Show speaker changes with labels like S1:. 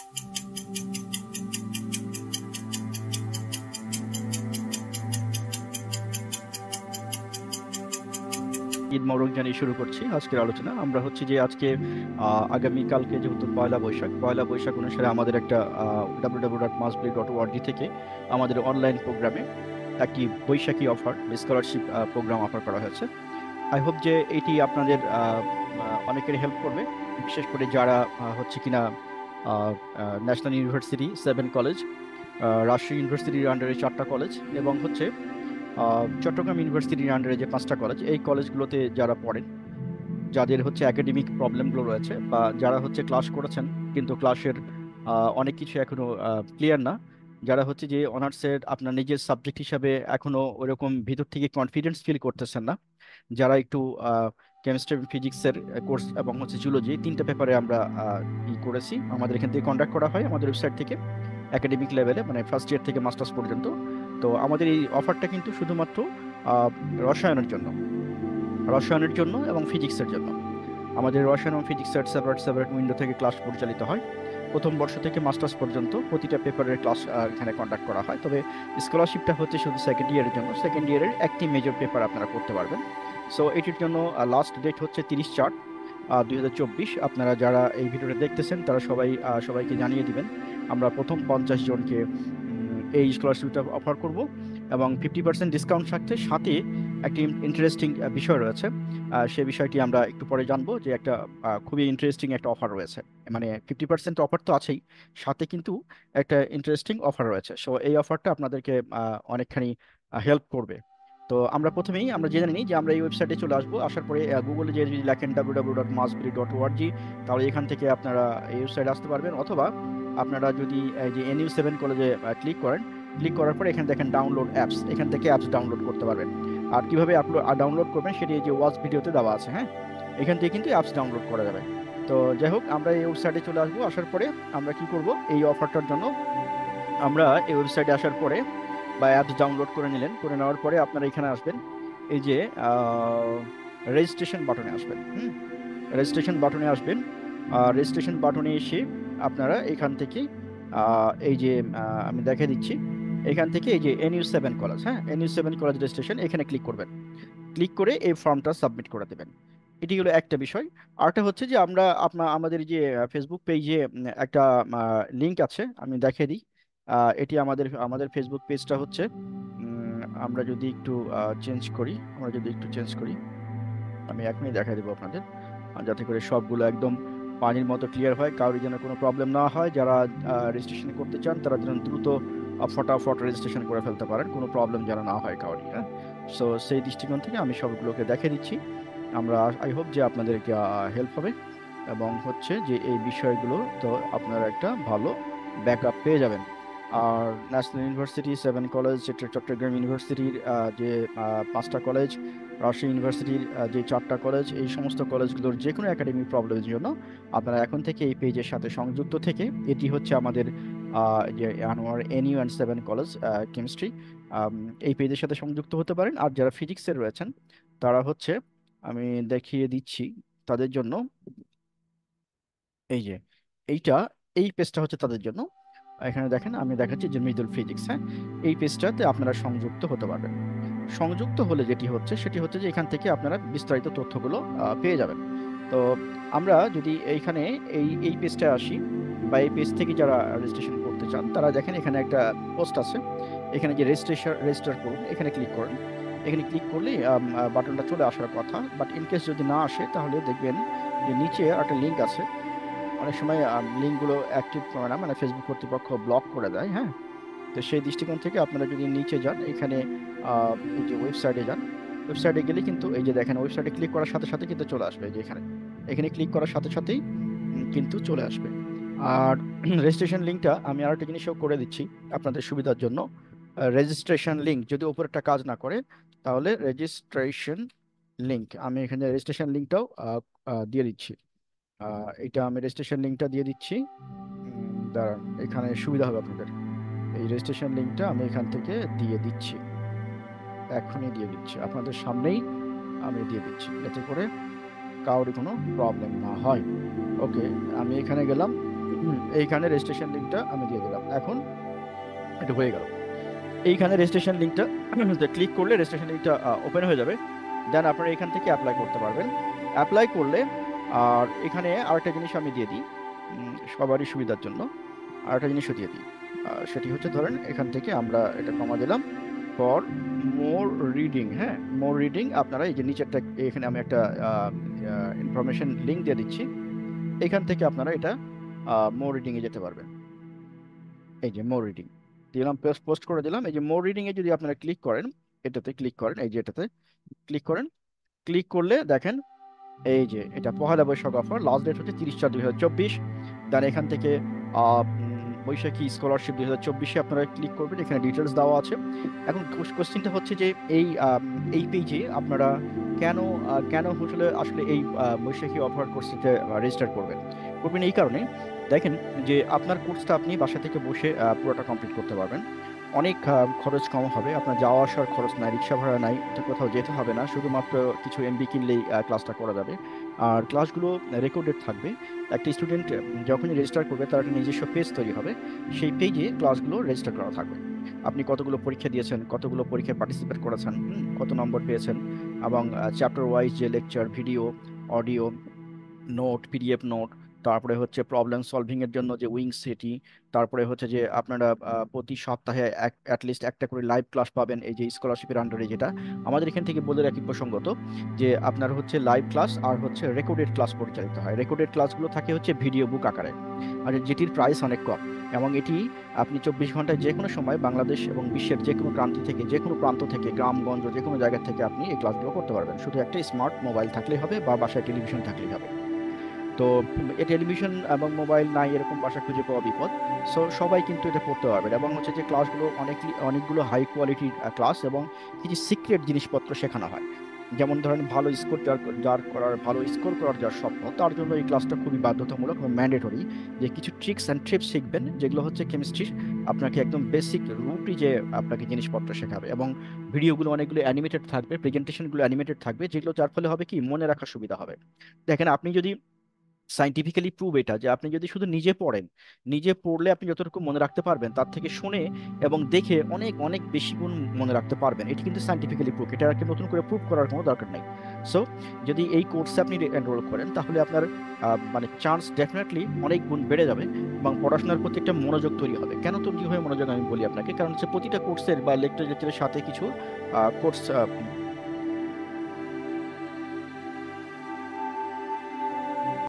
S1: ঈদ মোবারক জানিয়ে শুরু করছি আজকের আলোচনা। আমরা হচ্ছে যে আজকে আগামীকালকে যেহেতু পয়লা বৈশাখ অনুসারে আমাদের একটা www.mustbe.org থেকে আমাদের অনলাইন প্রোগ্রামে একটি বৈশাখী অফার স্কলারশিপ প্রোগ্রাম অফার করা হয়েছে। আই হোপ যে এটি আপনাদের অনেকের হেল্প করবে, বিশেষ করে যারা হচ্ছে কিনা ন্যাশনাল ইউনিভার্সিটি 7 কলেজ, রাজশাহী ইউনিভার্সিটির আন্ডারে 4টা কলেজ এবং হচ্ছে চট্টগ্রাম ইউনিভার্সিটির আন্ডারে যে 5টা কলেজ, এই কলেজগুলোতে যারা পড়েন, যাদের হচ্ছে একাডেমিক প্রবলেমগুলো রয়েছে বা যারা হচ্ছে ক্লাস করেছেন কিন্তু ক্লাসের অনেক কিছু এখনো ক্লিয়ার না, যারা হচ্ছে যে অনার্সের আপনার নিজের সাবজেক্ট হিসাবে এখনো ওইরকম ভিতর থেকে কনফিডেন্স ফিল করতেছেন না, যারা একটু কেমিস্ট্রি ফিজিক্সের কোর্স এবং হচ্ছে জুলজি 3টা পেপারে আমরা করেছি, আমাদের এখান থেকে কন্ডাক্ট করা হয় আমাদের ওয়েবসাইট থেকে একাডেমিক লেভেলে, মানে ফার্স্ট ইয়ার থেকে মাস্টার্স পর্যন্ত। তো আমাদের এই অফারটা কিন্তু শুধুমাত্র আহ, রসায়নের জন্য রসায়নের জন্য এবং ফিজিক্সের জন্য। আমাদের রসায়ন এবং ফিজিক্সের সেপারেট সেপারেট উইন্ডো থেকে ক্লাস পরিচালিত হয়। প্রথম বর্ষ থেকে মাস্টার্স পর্যন্ত প্রতিটা পেপারের ক্লাস এখানে কন্ডাক্ট করা হয়। তবে স্কলারশিপটা হচ্ছে শুধু সেকেন্ড ইয়ারের জন্য, সেকেন্ড ইয়ারের একটি মেজর পেপার আপনারা করতে পারবেন। সো এটির জন্য লাস্ট ডেট হচ্ছে 30/4/2024। আপনারা যারা এই ভিডিওটা দেখতেছেন তারা সবাইকে জানিয়ে দিবেন। আমরা প্রথম 50 জনকে এই স্কলারশিপটা অফার করব এবং 50% ডিসকাউন্ট থাকতে সাথে একটি ইন্টারেস্টিং বিষয় রয়েছে। সে বিষয়টি আমরা একটু পরে জানবো, যে একটা খুবই ইন্টারেস্টিং একটা অফার রয়েছে। মানে 50% অফার তো আছেই, সাথে কিন্তু একটা ইন্টারেস্টিং অফার রয়েছে। সো এই অফারটা আপনাদেরকে অনেকখানি হেল্প করবে। তো আমরা প্রথমেই আমরা জেনে নিই যে আমরা এই ওয়েবসাইটে চলে আসবো। আসার পরে গুগলে যে যদি লেখেন www.mustbe.org, তাহলে এখান থেকে আপনারা এই ওয়েবসাইটে আসতে পারবেন। অথবা আপনারা যদি এই যে NU7 কলেজে ক্লিক করার পরে এখানে দেখেন ডাউনলোড অ্যাপস, এখান থেকে অ্যাপস ডাউনলোড করতে পারবেন। আর কিভাবে ডাউনলোড করবেন সেটি এই যে ওয়াচ ভিডিওতে দেওয়া আছে, হ্যাঁ, এখান থেকে কিন্তু অ্যাপস ডাউনলোড করা যাবে। তো যাই হোক, আমরা এই ওয়েবসাইটে চলে আসবো। আসার পরে আমরা কি করব, এই অফারটার জন্য আমরা এই ওয়েবসাইটে আসার পরে বা অ্যাপস ডাউনলোড করে নেওয়ার পরে আপনারা এখানে আসবেন, এই যে রেজিস্ট্রেশন বাটনে আসবেন। রেজিস্ট্রেশন বাটনে আসবেন। রেজিস্ট্রেশন বাটনে এসে আপনারা এখান থেকে এই যে আমি দেখে দিচ্ছি, এখান থেকে এই যে NU7 কলেজ, হ্যাঁ, NU7 কলেজ রেজিস্ট্রেশন, এখানে ক্লিক করবেন। ক্লিক করে এই ফর্মটা সাবমিট করে দেবেন। এটি হলো একটা বিষয়। আরেকটা হচ্ছে যে আমরা আমাদের যে ফেসবুক পেজে একটা লিংক আছে, আমি দেখিয়ে দিই। এটি আমাদের আমাদের ফেসবুক পেজটা হচ্ছে, আমরা যদি একটু চেঞ্জ করি, আমি এখনই দেখাই দেবো আপনাদের, যাতে করে সবগুলো একদম পানির মতো ক্লিয়ার হয়, কারোর যেন কোনো প্রবলেম না হয়। যারা রেজিস্ট্রেশন করতে চান তারা যেন দ্রুত ফটাফট রেজিস্ট্রেশন করে ফেলতে পারেন, কোনো প্রবলেম যেন না হয় কারোরই, হ্যাঁ। সো সেই দৃষ্টিকোণ থেকে আমি সবগুলোকে দেখে দিচ্ছি। আমরা আই হোপ যে আপনাদেরকে হেল্প হবে এবং হচ্ছে যে এই বিষয়গুলো তো আপনারা একটা ভালো ব্যাকআপ পেয়ে যাবেন। আর ন্যাশনাল ইউনিভার্সিটি 7 কলেজ, চট্টগ্রাম ইউনিভার্সিটির যে 5টা কলেজ, রাজশাহী ইউনিভার্সিটির যে 4টা কলেজ, এই সমস্ত কলেজগুলোর যে কোনো একাডেমিক প্রবলেমের জন্য আপনারা এখন থেকে এই পেজের সাথে সংযুক্ত থেকে, এটি হচ্ছে আমাদের যে আনোয়ার NU7 কলেজ কেমিস্ট্রি, এই পেজের সাথে সংযুক্ত হতে পারেন। আর যারা ফিজিক্সের রয়েছেন তারা হচ্ছে, আমি দেখিয়ে দিচ্ছি তাদের জন্য, এই যে এইটা, এই পেজটা হচ্ছে তাদের জন্য। এখানে দেখেন আমি দেখাচ্ছি যে মৃদুল ফিজিক্স, হ্যাঁ, এই পেজটাতে আপনারা সংযুক্ত হতে পারবেন। সংযুক্ত হলে যেটি হচ্ছে সেটি হচ্ছে যে এখান থেকে আপনারা বিস্তারিত তথ্যগুলো পেয়ে যাবেন। তো আমরা যদি এইখানে এই পেজটা আসি, বা এই পেজ থেকে যারা রেজিস্ট্রেশন করতে চান তারা দেখেন এখানে একটা পোস্ট আছে, এখানে যে রেজিস্টার করুন, এখানে ক্লিক করেন। এখানে ক্লিক করলে বাটনটা চলে আসার কথা, বাট ইন কেস যদি না আসে তাহলে দেখবেন যে নিচে একটা লিঙ্ক আছে। অনেক সময় লিঙ্কগুলো অ্যাক্টিভ করে না, মানে ফেসবুক কর্তৃপক্ষ ব্লক করে দেয়, হ্যাঁ। তো সেই দৃষ্টিকোণ থেকে আপনারা যদি নিচে যান, এখানে এই যে ওয়েবসাইটে যান, ওয়েবসাইটে গেলে কিন্তু এই যে দেখেন ওয়েবসাইটে ক্লিক করার সাথে সাথে কিন্তু চলে আসবে, এই যে এখানে, এখানে ক্লিক করার সাথে সাথেই কিন্তু চলে আসবে। আর রেজিস্ট্রেশন লিঙ্কটা আমি আরেকটা জিনিসও করে দিচ্ছি আপনাদের সুবিধার জন্য। রেজিস্ট্রেশন লিঙ্ক যদি উপরেরটা কাজ না করে, তাহলে রেজিস্ট্রেশন লিঙ্ক, আমি এখানে রেজিস্ট্রেশন লিঙ্কটাও দিয়ে দিচ্ছি। এটা আমি রেজিস্ট্রেশন লিঙ্কটা দিয়ে দিচ্ছি। দাঁড়ান, এখানে সুবিধা হবে আপনাদের। এই রেজিস্ট্রেশন লিঙ্কটা আমি এখান থেকে দিয়ে দিচ্ছি, এখনই দিয়ে দিচ্ছি আপনাদের সামনেই, আমি দিয়ে দিচ্ছি যাতে করে কারোরই কোনো প্রবলেম না হয়। ওকে, আমি এখানে গেলাম, এইখানে রেজিস্ট্রেশন লিঙ্কটা আমি দিয়ে দিলাম। এখন এটা হয়ে গেল। এইখানে রেজিস্ট্রেশন লিঙ্কটা ক্লিক করলে রেজিস্ট্রেশন লিঙ্কটা ওপেন হয়ে যাবে। দেন আপনারা এখান থেকে অ্যাপ্লাই করতে পারবেন। অ্যাপ্লাই করলে আর এখানে আরেকটা জিনিস আমি দিয়ে দিই সবারই সুবিধার জন্য, আরেকটা জিনিসও দিয়ে দিই। সেটি হচ্ছে ধরেন এখান থেকে আমরা এটা কমা দিলাম ফর মোর রিডিং। হ্যাঁ, মোর রিডিং আপনারা এই যে নিচেরটা, এখানে আমি একটা ইনফরমেশন লিঙ্ক দিয়ে দিচ্ছি। এখান থেকে আপনারা এটা মোর রিডিং এ যেতে পারবেন। এই যে মোর রিডিং দিলাম, পোস্ট করে দিলাম। এই যে মোর রিডিং এ যদি আপনারা ক্লিক করেন, এটাতে ক্লিক করেন, এই যে এটাতে ক্লিক করেন, ক্লিক করলে দেখেন এই যে এটা Pohela Boishakh offer, last date হচ্ছে 30/4/2024। দেন এখান থেকে বৈশাখী স্কলারশিপ 2024-এ আপনারা ক্লিক করবেন, এখানে ডিটেলস দেওয়া আছে। এখন কোশ্চেনটা হচ্ছে যে এই পেজে আপনারা কেন কেন আসলে আসলে এই বৈশাখী অফার কোর্সটিতে রেজিস্টার করবেন। করবেন এই কারণে, দেখেন যে আপনার কোর্সটা আপনি বাসা থেকে বসে পুরোটা কমপ্লিট করতে পারবেন। অনেক খরচ কম হবে, আপনার যাওয়া আসার খরচ নাই, রিক্সা ভাড়া নাই, তো কোথাও যেতে হবে না, শুধুমাত্র কিছু এমবি কিনলেই ক্লাসটা করা যাবে। আর ক্লাসগুলো রেকর্ডেড থাকবে। একটা স্টুডেন্ট যখনই রেজিস্টার করবে তার একটা নিজস্ব পেজ তৈরি হবে, সেই পেজে ক্লাসগুলো রেজিস্টার করা থাকবে। আপনি কতগুলো পরীক্ষা দিয়েছেন, কতগুলো পরীক্ষায় পার্টিসিপেট করেছেন, কত নম্বর পেয়েছেন, এবং চ্যাপ্টার ওয়াইজ যে lecture, video, audio, note, PDF note, তারপরে হচ্ছে প্রবলেম সলভিং এর জন্য যে উইং সেটি, তারপরে হচ্ছে যে আপনারা প্রতি সপ্তাহে অ্যাটলিস্ট একটা করে লাইভ ক্লাস পাবেন এই যে স্কলারশিপের আন্ডারে। যেটা আমাদের এখান থেকে বলে রাখি প্রসঙ্গত, যে আপনার হচ্ছে লাইভ ক্লাস আর হচ্ছে রেকর্ডেড ক্লাস পরিচালিত হয়। রেকর্ডেড ক্লাসগুলো থাকে হচ্ছে ভিডিও বুক আকারে, আর যেটির প্রাইস অনেক কম। এবং এটি আপনি 24 ঘন্টায় যে কোনো সময় বাংলাদেশ এবং বিশ্বের যে কোনো প্রান্ত থেকে, যে কোনো প্রান্ত থেকে, গ্রামগঞ্জ, যে কোনো জায়গা থেকে আপনি এই ক্লাসগুলো করতে পারবেন। শুধু একটা স্মার্ট মোবাইল থাকলেই হবে বা বাসায় টেলিভিশন থাকলেই হবে। তো এই টেলিভিশন এবং মোবাইল নাই এরকম বাসা খুঁজে পাওয়া বিপদ। সো সবাই কিন্তু এটা পড়তে পারবে, এবং হচ্ছে যে ক্লাসগুলো অনেকগুলো হাই কোয়ালিটির ক্লাস, এবং কিছু সিক্রেট জিনিসপত্র শেখানো হয়। যেমন ধরেন ভালো স্কোর ভালো স্কোর করার যার স্বপ্ন, তার জন্য এই ক্লাসটা খুবই বাধ্যতামূলক এবং ম্যান্ডেটরি। যে কিছু ট্রিক্স অ্যান্ড ট্রিপস শিখবেন, যেগুলো হচ্ছে কেমিস্ট্রির আপনাকে একদম বেসিক রুটই যে আপনাকে জিনিসপত্র শেখাবে। এবং ভিডিওগুলো অনেকগুলো অ্যানিমেটেড থাকবে, প্রেজেন্টেশনগুলো অ্যানিমেটেড থাকবে, যেগুলো যার ফলে হবে কি মনে রাখার সুবিধা হবে। দেখেন আপনি যদি সাইন্টিফিক্যালি প্রুভ এটা, যে আপনি যদি শুধু নিজে পড়েন, নিজে পড়লে আপনি যতটুকু মনে রাখতে পারবেন তার থেকে শুনে এবং দেখে অনেক অনেক বেশি গুণ মনে রাখতে পারবেন। এটি কিন্তু সাইন্টিফিক্যালি প্রুভ, এটা আর কি নতুন করে প্রুভ করার কোনো দরকার নাই। সো যদি এই কোর্সে আপনি এনরোল করেন তাহলে আপনার মানে চান্স ডেফিনেটলি অনেক গুণ বেড়ে যাবে, এবং পড়াশোনার প্রতি একটা মনোযোগ তৈরি হবে। কেন তৈরি হয় মনোযোগ আমি বলি আপনাকে, কারণ হচ্ছে প্রতিটা কোর্সের বা লেকচারের সাথে কিছু কোর্স